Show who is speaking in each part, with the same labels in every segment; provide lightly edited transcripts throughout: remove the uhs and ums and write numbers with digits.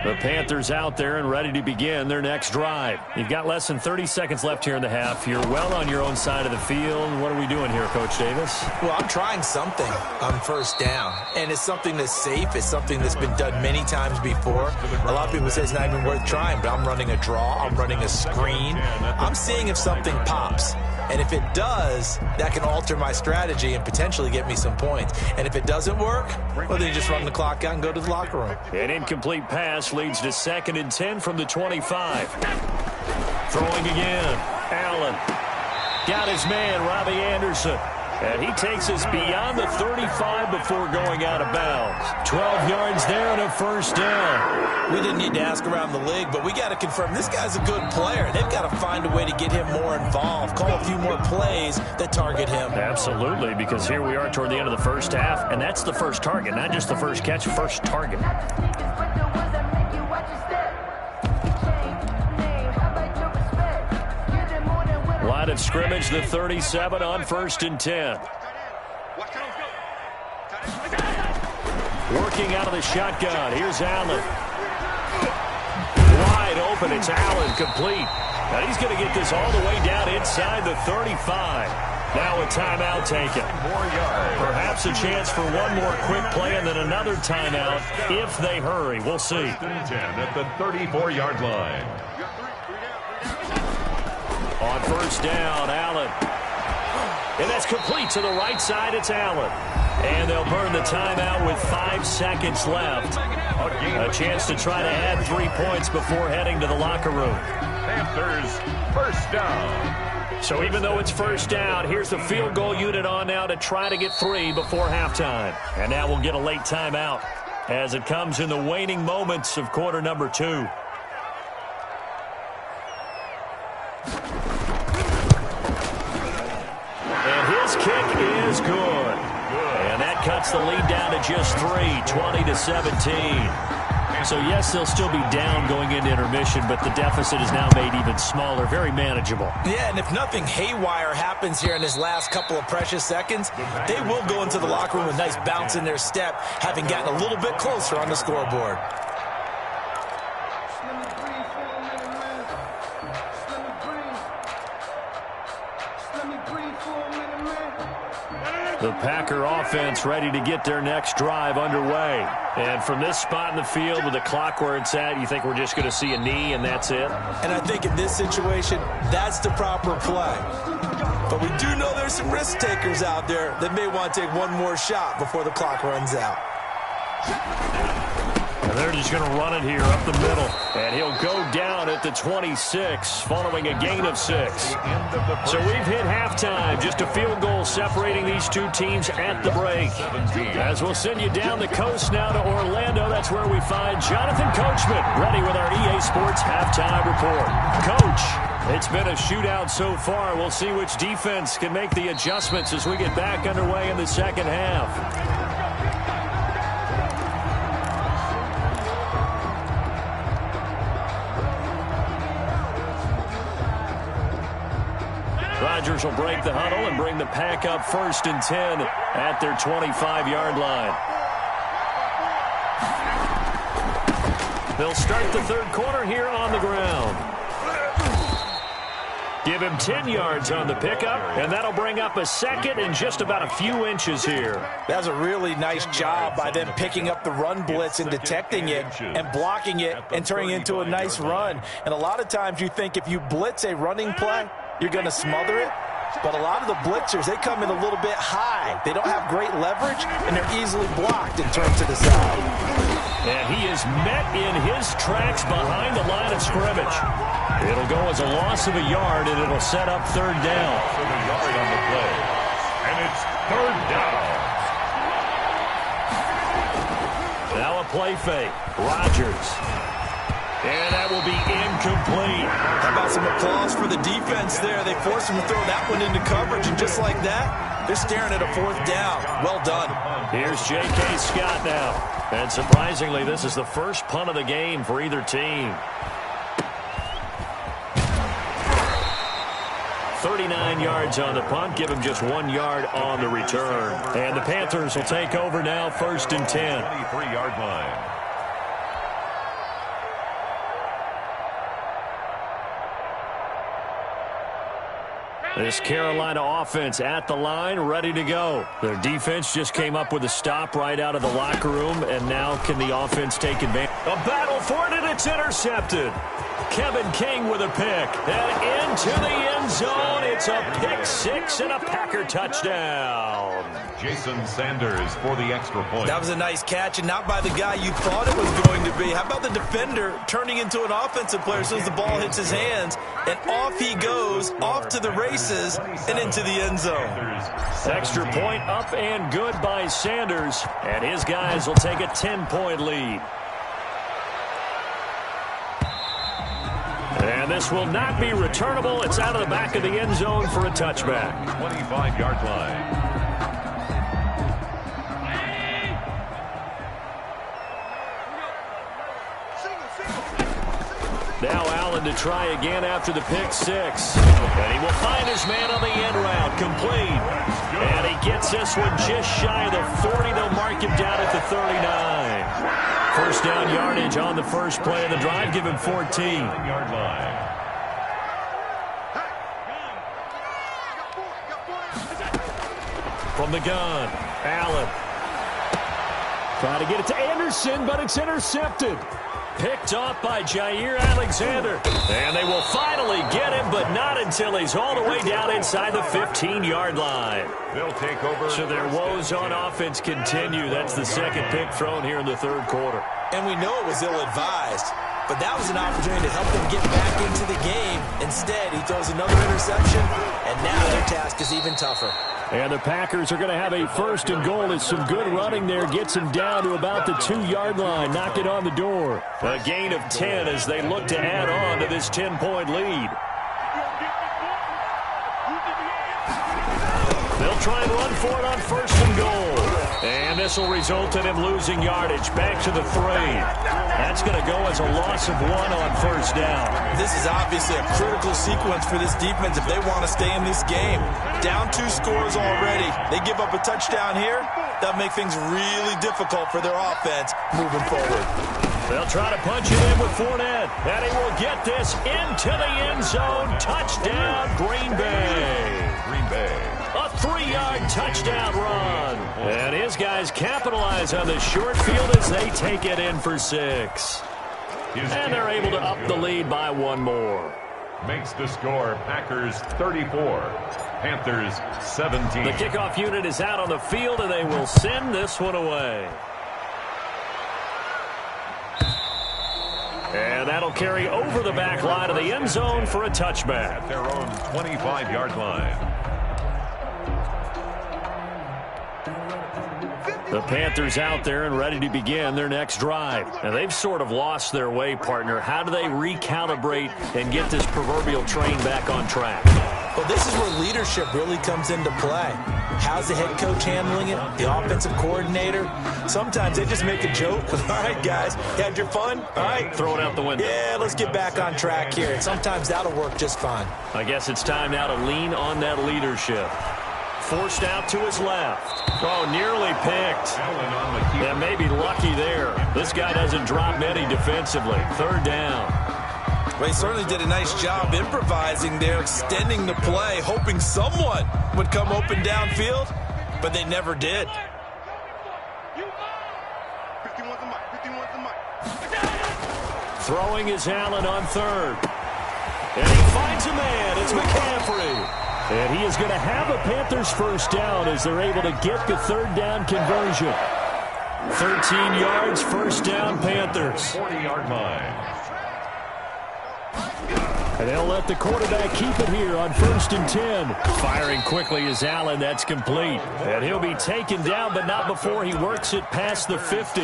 Speaker 1: The Panthers out there and ready to begin their next drive. You've got less than 30 seconds left here in the half. You're well on your own side of the field. What are we doing here, Coach Davis?
Speaker 2: Well, I'm trying something on first down, and it's something that's safe. It's something that's been done many times before. A lot of people say it's not even worth trying, but I'm running a draw. I'm running a screen. I'm seeing if something pops. And if it does, that can alter my strategy and potentially get me some points. And if it doesn't work, well, then you just run the clock out and go to the locker room.
Speaker 1: An incomplete pass leads to 2nd and 10 from the 25. Throwing again. Allen. Got his man, Robbie Anderson. And he takes us beyond the 35 before going out of bounds. 12 yards there and a first down.
Speaker 2: We didn't need to ask around the league, but we got to confirm this guy's a good player. They've got to find a way to get him more involved, call a few more plays that target him.
Speaker 1: Absolutely, because here we are toward the end of the first half, and that's the first target, not just the first catch, first target. Line of scrimmage, the 37 on 1st and 10. Working out of the shotgun. Here's Allen. Wide open. It's Allen, complete. Now he's going to get this all the way down inside the 35. Now a timeout taken. Perhaps a chance for one more quick play and then another timeout if they hurry. We'll see.
Speaker 3: 10 at the 34-yard line.
Speaker 1: On first down, Allen. And that's complete to the right side. It's Allen. And they'll burn the timeout with 5 seconds left. A chance to try to add 3 points before heading to the locker room.
Speaker 3: Panthers, first down.
Speaker 1: So even though it's first down, here's the field goal unit on now to try to get 3 before halftime. And now we'll get a late timeout as it comes in the waning moments of quarter number 2. Kick is good. And that cuts the lead down to just 3, 20-17. So, yes, they'll still be down going into intermission, but the deficit is now made even smaller, very manageable.
Speaker 2: Yeah, and if nothing haywire happens here in this last couple of precious seconds, they will go into the locker room with a nice bounce in their step, having gotten a little bit closer on the scoreboard.
Speaker 1: The Packer offense ready to get their next drive underway. And from this spot in the field with the clock where it's at, you think we're just going to see a knee and that's it?
Speaker 2: And I think in this situation, that's the proper play. But we do know there's some risk takers out there that may want to take one more shot before the clock runs out.
Speaker 1: And they're just going to run it here up the middle. And he'll go down at the 26 following a gain of 6. So we've hit halftime. Just a field goal separating these two teams at the break. As we'll send you down the coast now to Orlando. That's where we find Jonathan Coachman ready with our EA Sports halftime report. Coach, it's been a shootout so far. We'll see which defense can make the adjustments as we get back underway in the second half. Rodgers will break the huddle and bring the Pack up 1st and 10 at their 25-yard line. They'll start the third quarter here on the ground. Give him 10 yards on the pickup, and that'll bring up a second and just about a few inches here.
Speaker 2: That's a really nice job by them picking up the run blitz and detecting it and blocking it and turning it into a nice run. And a lot of times you think if you blitz a running play, you're going to smother it. But a lot of the blitzers, they come in a little bit high. They don't have great leverage, and they're easily blocked and turned to the side.
Speaker 1: And he is met in his tracks behind the line of scrimmage. It'll go as a loss of a yard, and it'll set up third down.
Speaker 3: So the yard on the play. And it's third down.
Speaker 1: Now a play fake. Rodgers. And that will be incomplete.
Speaker 2: How about some applause for the defense there? They forced him to throw that one into coverage, and just like that, they're staring at a 4th down. Well done. Here's
Speaker 1: J.K. Scott now. And surprisingly, this is the first punt of the game for either team. 39 yards on the punt. Give him just 1 yard on the return. And the Panthers will take over now, 1st and 10.
Speaker 3: 23-yard line.
Speaker 1: This Carolina offense at the line, ready to go. Their defense just came up with a stop right out of the locker room, and now can the offense take advantage? A battle for it, and it's intercepted. Kevin King with a pick, and into the end zone. It's a pick six and a Packer touchdown.
Speaker 3: Jason Sanders for the extra point.
Speaker 2: That was a nice catch, and not by the guy you thought it was going to be. How about the defender turning into an offensive player as soon as the ball hits his hands, and off he goes, off to the races, and into the end zone.
Speaker 1: Extra point up and good by Sanders, and his guys will take a 10-point lead. And this will not be returnable. It's out of the back of the end zone for a touchback.
Speaker 3: 25-yard line.
Speaker 1: Now Allen to try again after the pick six. And he will find his man on the end route, complete. And he gets this one just shy of the 40. They'll mark him down at the 39. First down yardage on the first play of the drive. Give him 14.
Speaker 3: Yard line.
Speaker 1: From the gun, Allen. Trying to get it to Anderson, but it's intercepted. Picked off by Jair Alexander. And they will finally get him, but not until he's all the way down inside the 15-yard line.
Speaker 3: They'll take over.
Speaker 1: So their woes on offense continue. That's the second pick thrown here in the third quarter.
Speaker 2: And we know it was ill-advised, but that was an opportunity to help them get back into the game. Instead, he throws another interception, and now their task is even tougher.
Speaker 1: And the Packers are going to have a first and goal as some good running there gets them down to about the 2-yard line. Knock it on the door. A gain of 10 as they look to add on to this 10-point lead. They'll try and run for it on first and goal. And this will result in him losing yardage. Back to the 3. That's going to go as a loss of 1 on first down.
Speaker 2: This is obviously a critical sequence for this defense if they want to stay in this game. Down 2 scores already. They give up a touchdown here. That'll make things really difficult for their offense moving forward.
Speaker 1: They'll try to punch it in with Fournette. And he will get this into the end zone. Touchdown, Green Bay.
Speaker 3: Green Bay.
Speaker 1: A 3-yard touchdown run. And his guys capitalize on the short field as they take it in for 6. And they're able to up the lead by 1 more.
Speaker 3: Makes the score Packers 34, Panthers 17.
Speaker 1: The kickoff unit is out on the field, and they will send this one away. And that'll carry over the back line of the end zone for a touchback.
Speaker 3: At their own 25-yard line.
Speaker 1: The Panthers out there and ready to begin their next drive. Now, they've sort of lost their way, partner. How do they recalibrate and get this proverbial train back on track?
Speaker 2: Well, this is where leadership really comes into play. How's the head coach handling it? The offensive coordinator? Sometimes they just make a joke. All right, guys, you had your fun? All right.
Speaker 1: Throw it out the window.
Speaker 2: Yeah, let's get back on track here. And sometimes that'll work just fine.
Speaker 1: I guess it's time now to lean on that leadership. Forced out to his left. Oh, nearly picked. Yeah, maybe lucky there. This guy doesn't drop many defensively. Third down.
Speaker 2: Well, he certainly did a nice job improvising there, extending the play, hoping someone would come open downfield, but they never did.
Speaker 1: Throwing is Allen on third. And he finds a man. It's McCaffrey. And he is going to have a Panthers first down as they're able to get the third down conversion. 13 yards, first down, Panthers.
Speaker 3: 40-yard line.
Speaker 1: And they'll let the quarterback keep it here on 1st and 10. Firing quickly is Allen. That's complete. And he'll be taken down, but not before he works it past the 50.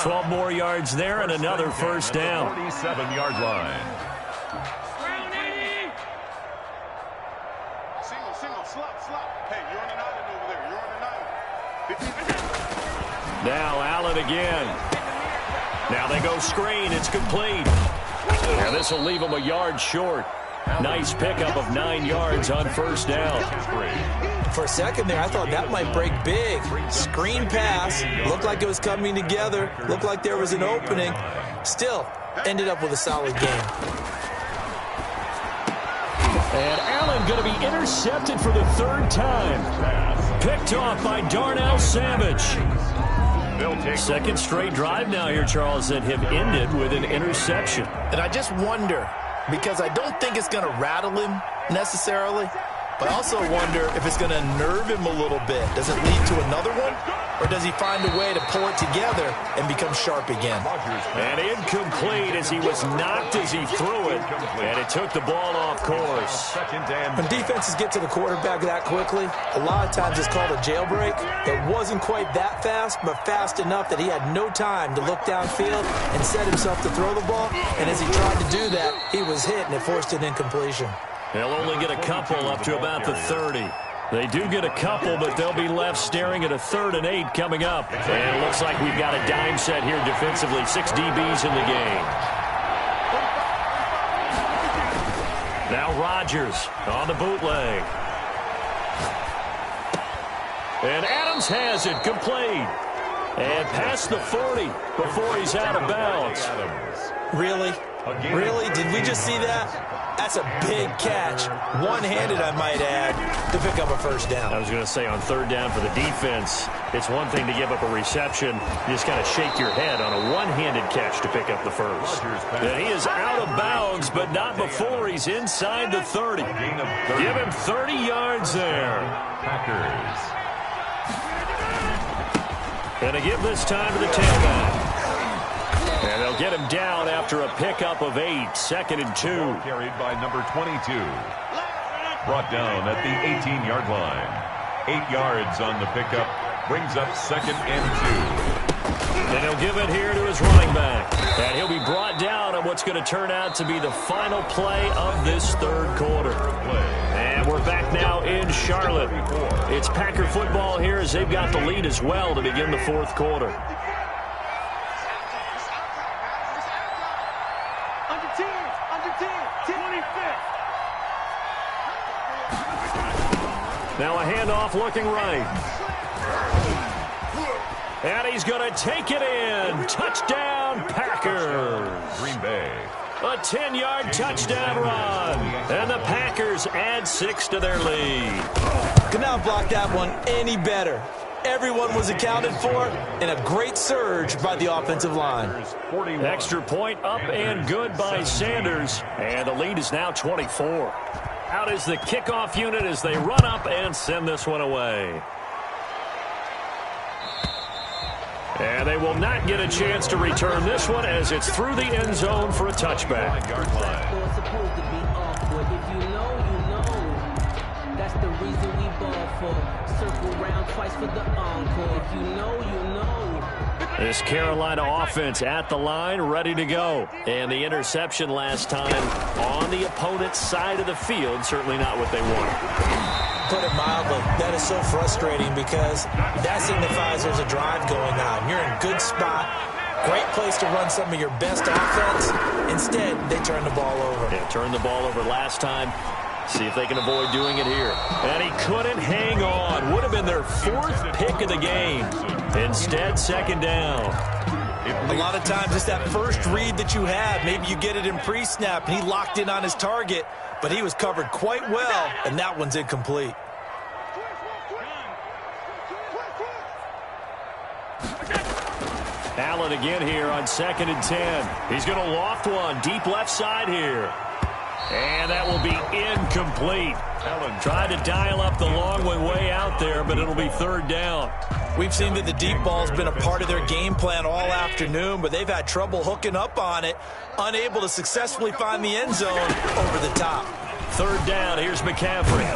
Speaker 1: 12 more yards there and another first down.
Speaker 3: 47-yard line.
Speaker 1: Now Allen again. Now they go screen. It's complete. Now this will leave him a yard short. Nice pickup of 9 yards on first down.
Speaker 2: For a second there, I thought that might break big. Screen pass. Looked like it was coming together. Looked like there was an opening. Still, ended up with a solid game.
Speaker 1: And Allen going to be intercepted for the third time. Picked off by Darnell Savage. Second straight drive now here, Charles, that have ended with an interception.
Speaker 2: And I just wonder, because I don't think it's going to rattle him necessarily, but I also wonder if it's going to nerve him a little bit. Does it lead to another one? Or does he find a way to pull it together and become sharp again?
Speaker 1: And incomplete as he was knocked as he threw it. And it took the ball off course.
Speaker 2: When defenses get to the quarterback that quickly, a lot of times it's called a jailbreak. It wasn't quite that fast, but fast enough that he had no time to look downfield and set himself to throw the ball. And as he tried to do that, he was hit and it forced an incompletion.
Speaker 1: They'll only get a couple up to about the 30. They do get a couple, but they'll be left staring at a 3rd and 8 coming up. And it looks like we've got a dime set here defensively. 6 DBs in the game. Now Rodgers on the bootleg. And Adams has it complete. And past the 40 before he's out of bounds.
Speaker 2: Really? Really? Did we just see that? That's a big catch, one-handed I might add, to pick up a first down.
Speaker 1: I was going to say on 3rd down for the defense, it's one thing to give up a reception. You just kind of shake your head on a one-handed catch to pick up the first. And he is out of bounds, but not before he's inside the 30. Give him 30 yards there.
Speaker 3: Packers.
Speaker 1: And to give this time to the tailback. And they'll get him down after a pickup of 8, 2nd and 2.
Speaker 3: Carried by number 22. Brought down at the 18-yard line. 8 yards on the pickup. Brings up 2nd and 2.
Speaker 1: And he'll give it here to his running back. And he'll be brought down on what's going to turn out to be the final play of this 3rd quarter. And we're back now in Charlotte. It's Packer football here as they've got the lead as well to begin the 4th quarter. Now a handoff looking right. And he's going to take it in. Touchdown, Packers.
Speaker 3: Green Bay.
Speaker 1: A 10-yard touchdown run. And the Packers add 6 to their lead.
Speaker 2: Could not block that one any better. Everyone was accounted for, and a great surge by the offensive line.
Speaker 1: Extra point up and good by Sanders. And the lead is now 24. Out is the kickoff unit as they run up and send this one away. And they will not get a chance to return this one as it's through the end zone for a touchback.
Speaker 4: That's the reason we ball for. Circle round twice for the encore. If you know, you know.
Speaker 1: This Carolina offense at the line, ready to go. And the interception last time on the opponent's side of the field, certainly not what they wanted.
Speaker 2: Put it mildly, that is so frustrating because that signifies there's a drive going on. You're in a good spot, great place to run some of your best offense. Instead, they turn the ball over.
Speaker 1: Yeah, turned the ball over last time. See if they can avoid doing it here. And he couldn't hang on. Would have been their 4th pick of the game. Instead, 2nd down.
Speaker 2: A lot of times it's that first read that you have. Maybe you get it in pre-snap, and he locked in on his target, but he was covered quite well, and that one's incomplete.
Speaker 1: Allen again here on 2nd and 10. He's going to loft one deep left side here. And that will be incomplete. Allen tried to dial up the long one way out there, but it'll be 3rd down.
Speaker 2: We've seen that the deep ball's been a part of their game plan all afternoon, but they've had trouble hooking up on it, unable to successfully find the end zone over the top.
Speaker 1: 3rd down, here's McCaffrey.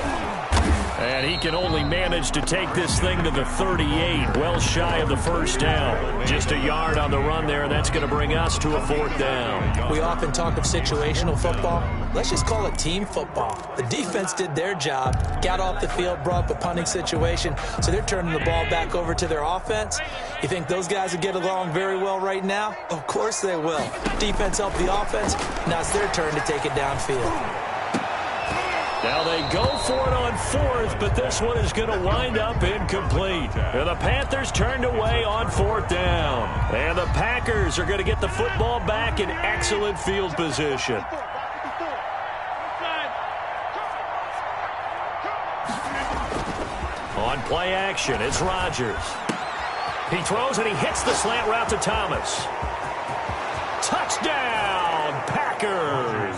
Speaker 1: And he can only manage to take this thing to the 38, well shy of the 1st down. Just a yard on the run there, and that's going to bring us to a 4th down.
Speaker 2: We often talk of situational football. Let's just call it team football. The defense did their job, got off the field, brought up a punting situation, so they're turning the ball back over to their offense. You think those guys will get along very well right now? Of course they will. Defense helped the offense. Now it's their turn to take it downfield.
Speaker 1: Now they go for it on 4th, but this one is going to wind up incomplete. And the Panthers turned away on 4th down. And the Packers are going to get the football back in excellent field position. Play action. It's Rodgers. He throws and he hits the slant route to Thomas. Touchdown, Packers.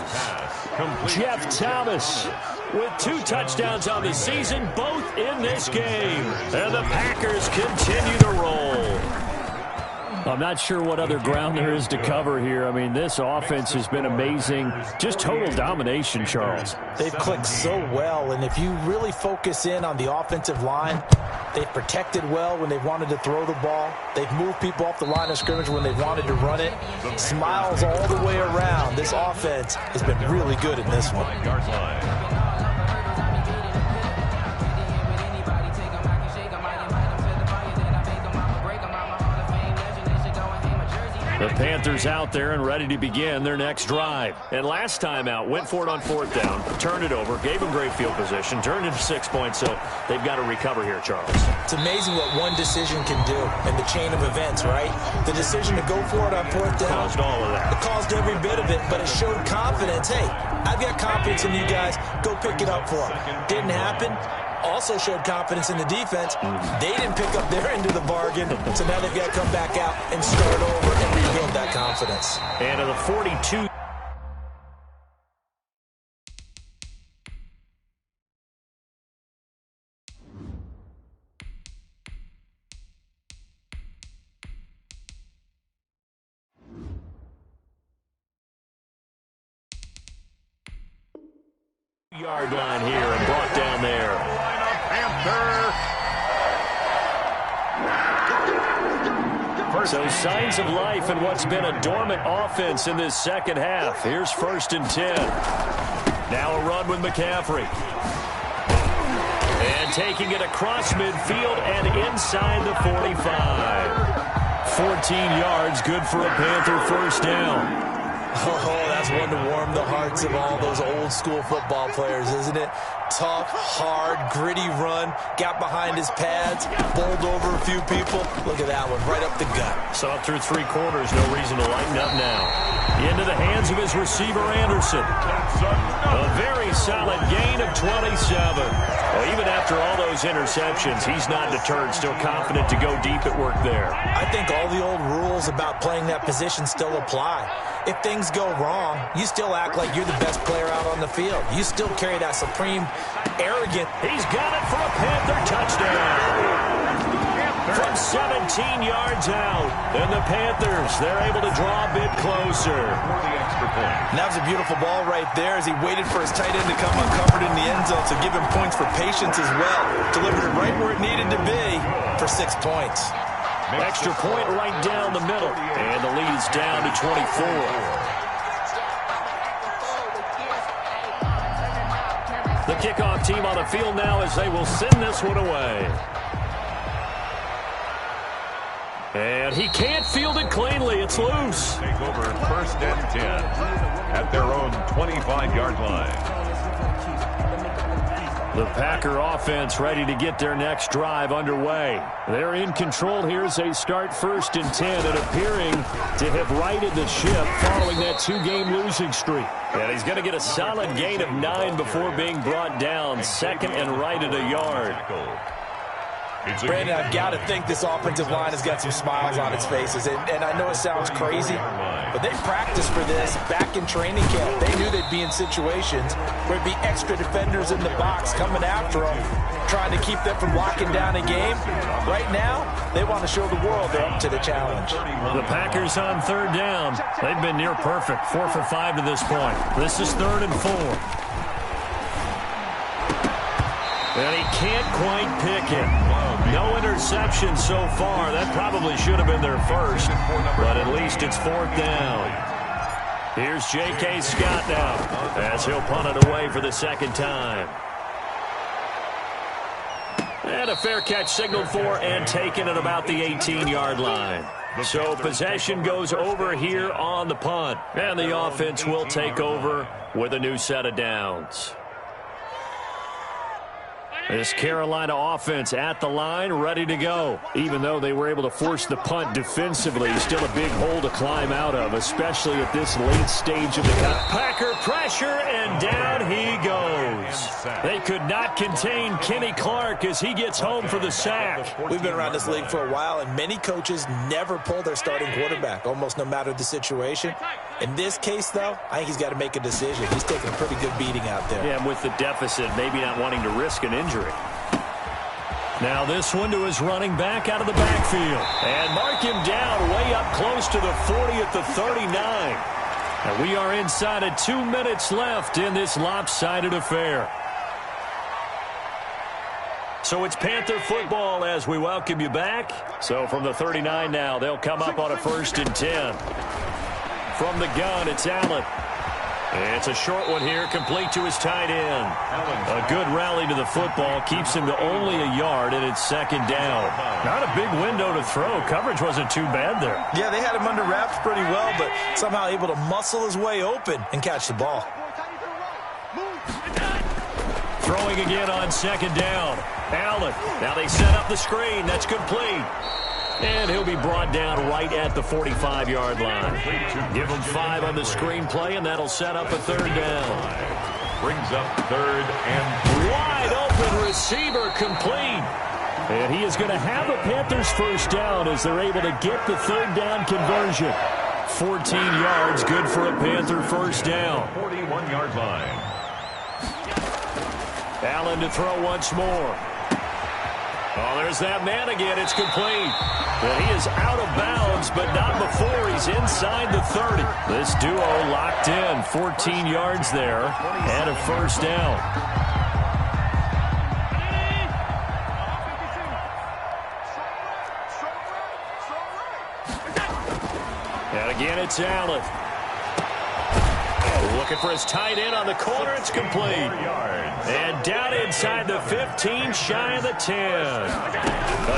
Speaker 1: Jeff Thomas with 2 touchdowns on the season, both in this game. And the Packers continue to roll. I'm not sure what other ground there is to cover here. I mean, this offense has been amazing. Just total domination, Charles.
Speaker 2: They've clicked so well, and if you really focus in on the offensive line, they've protected well when they've wanted to throw the ball. They've moved people off the line of scrimmage when they've wanted to run it. Smiles all the way around. This offense has been really good in this one.
Speaker 1: The Panthers out there and ready to begin their next drive. And last time out, went for it on 4th down, turned it over, gave them great field position, turned into 6 points, so they've got to recover here, Charles.
Speaker 2: It's amazing what one decision can do in the chain of events, right? The decision to go for it on 4th down.
Speaker 1: Caused all of that.
Speaker 2: It caused every bit of it, but it showed confidence. Hey, I've got confidence in you guys. Go pick it up for them. Didn't happen. Also showed confidence in the defense. They didn't pick up their end of the bargain, so now they've got to come back out and start over and rebuild that confidence.
Speaker 1: And to the 42. Yard line here and brought down there. So signs of life in what's been a dormant offense in this second half. Here's 1st and 10. Now a run with McCaffrey. And taking it across midfield and inside the 45. 14 yards, good for a Panther 1st down.
Speaker 2: Oh, that's one to warm the hearts of all those old-school football players, isn't it? Tough, hard, gritty run, got behind his pads, bowled over a few people. Look at that one, right up the gut.
Speaker 1: Saw it through 3 quarters, no reason to lighten up now. Into the hands of his receiver, Anderson. A very solid gain of 27. Well, even after all those interceptions, he's not deterred, still confident to go deep at work there.
Speaker 2: I think all the old rules about playing that position still apply. If things go wrong, you still act like you're the best player out on the field. You still carry that supreme, arrogant.
Speaker 1: He's got it for a Panther touchdown. From 17 yards out, and the Panthers, they're able to draw a bit closer.
Speaker 2: And that was a beautiful ball right there as he waited for his tight end to come uncovered in the end zone, so give him points for patience as well. Delivered it right where it needed to be for 6 points.
Speaker 1: Extra point right down the middle, and the lead is down to 24. The kickoff team on the field now as they will send this one away. And he can't field it cleanly. It's loose.
Speaker 3: Take over 1st and 10 at their own 25-yard line.
Speaker 1: The Packer offense ready to get their next drive underway. They're in control here as they start 1st and 10 and appearing to have righted the ship following that 2-game losing streak. And he's going to get a solid gain of 9 before being brought down. 2nd and right at a yard.
Speaker 2: Brandon, I've got to think this offensive line has got some smiles on its faces. And I know it sounds crazy, but they practiced for this back in training camp. They knew they'd be in situations where it'd be extra defenders in the box coming after them, trying to keep them from locking down a game. Right now, they want to show the world they're up to the challenge.
Speaker 1: The Packers on 3rd down. They've been near perfect, 4 for 5 to this point. This is 3rd and 4. And he can't quite pick it. No interception so far. That probably should have been their first, but at least it's 4th down. Here's J.K. Scott now as he'll punt it away for the 2nd time. And a fair catch signaled for and taken at about the 18-yard line. So possession goes over here on the punt, and the offense will take over with a new set of downs. This Carolina offense at the line, ready to go. Even though they were able to force the punt defensively, still a big hole to climb out of, especially at this late stage of the game. Packer pressure, and down he goes. They could not contain Kenny Clark as he gets home for the sack.
Speaker 2: We've been around this league for a while, and many coaches never pull their starting quarterback, almost no matter the situation. In this case, though, I think he's got to make a decision. He's taking a pretty good beating out there.
Speaker 1: Yeah, and with the deficit, maybe not wanting to risk an injury. Now this one to his running back out of the backfield. And mark him down way up close to the 40 at the 39. And we are inside of 2 minutes left in this lopsided affair. So it's Panther football as we welcome you back. So from the 39 now, they'll come up on a 1st and 10. From the gun, it's Allen. It's a short one here, complete to his tight end. A good rally to the football, keeps him to only a yard, and it's 2nd down. Not a big window to throw. Coverage wasn't too bad there.
Speaker 2: Yeah, they had him under wraps pretty well, but somehow able to muscle his way open and catch the ball.
Speaker 1: Throwing again on 2nd down. Allen. Now they set up the screen. That's complete. And he'll be brought down right at the 45-yard line. Give him 5 on the screenplay, and that'll set up a 3rd down.
Speaker 3: Brings up 3rd and
Speaker 1: wide open receiver complete. And he is going to have a Panthers 1st down as they're able to get the 3rd down conversion. 14 yards, good for a Panther 1st down.
Speaker 3: 41-yard line.
Speaker 1: Allen to throw once more. Oh, there's that man again. It's complete. But he is out of bounds, but not before he's inside the 30. This duo locked in. 14 yards there and a 1st down. And again, it's Allen. Looking for his tight end on the corner. It's complete. And down inside the 15, shy of the 10.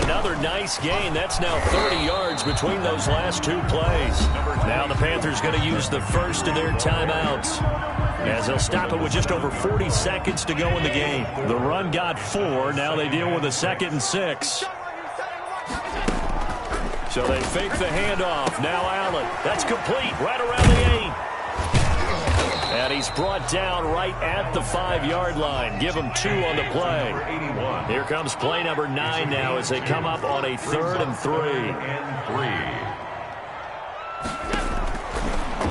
Speaker 1: Another nice gain. That's now 30 yards between those last 2 plays. Now the Panthers going to use the first of their timeouts, as they'll stop it with just over 40 seconds to go in the game. The run got 4. Now they deal with a 2nd and 6. So they fake the handoff. Now Allen. That's complete. Right around the 8. And he's brought down right at the 5-yard line. Give him 2 on the play. Here comes play number 9 now as they come up on a 3rd and 3.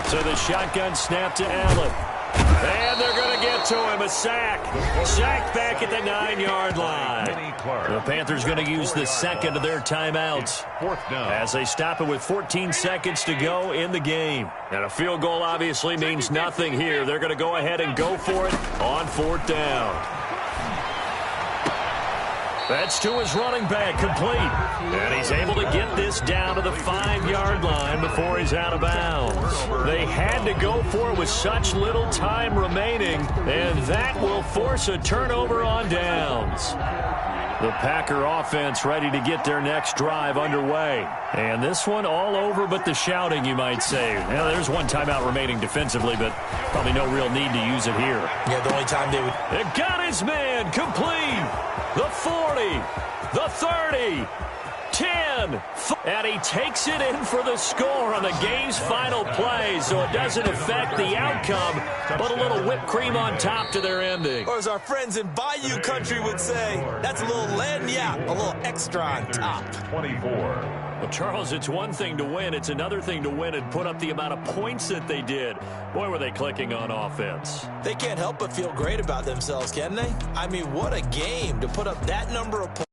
Speaker 1: So the shotgun snap to Allen. And they're going to get to him. A sack. Sack back at the 9-yard line. The Panthers going to use the 2nd of their timeouts
Speaker 3: 4th down.
Speaker 1: as they stop it with 14 seconds to go in the game. And a field goal obviously means nothing here. They're going to go ahead and go for it on 4th down. That's to his running back, complete. And he's able to get this down to the 5-yard line before he's out of bounds. They had to go for it with such little time remaining, and that will force a turnover on downs. The Packer offense ready to get their next drive underway. And this one all over but the shouting, you might say. Now, there's 1 timeout remaining defensively, but probably no real need to use it here.
Speaker 2: Yeah, the only time they would...
Speaker 1: It got his man, complete. The 40, the 30, 10, and he takes it in for the score on the game's final play, so it doesn't affect the outcome, but a little whipped cream on top to their ending.
Speaker 2: Or as our friends in Bayou Country would say, that's a little lagniappe, a little extra on top.
Speaker 3: 24.
Speaker 1: Well, Charles, it's one thing to win. It's another thing to win and put up the amount of points that they did. Boy, were they clicking on offense.
Speaker 2: They can't help but feel great about themselves, can they? I mean, what a game to put up that number of points.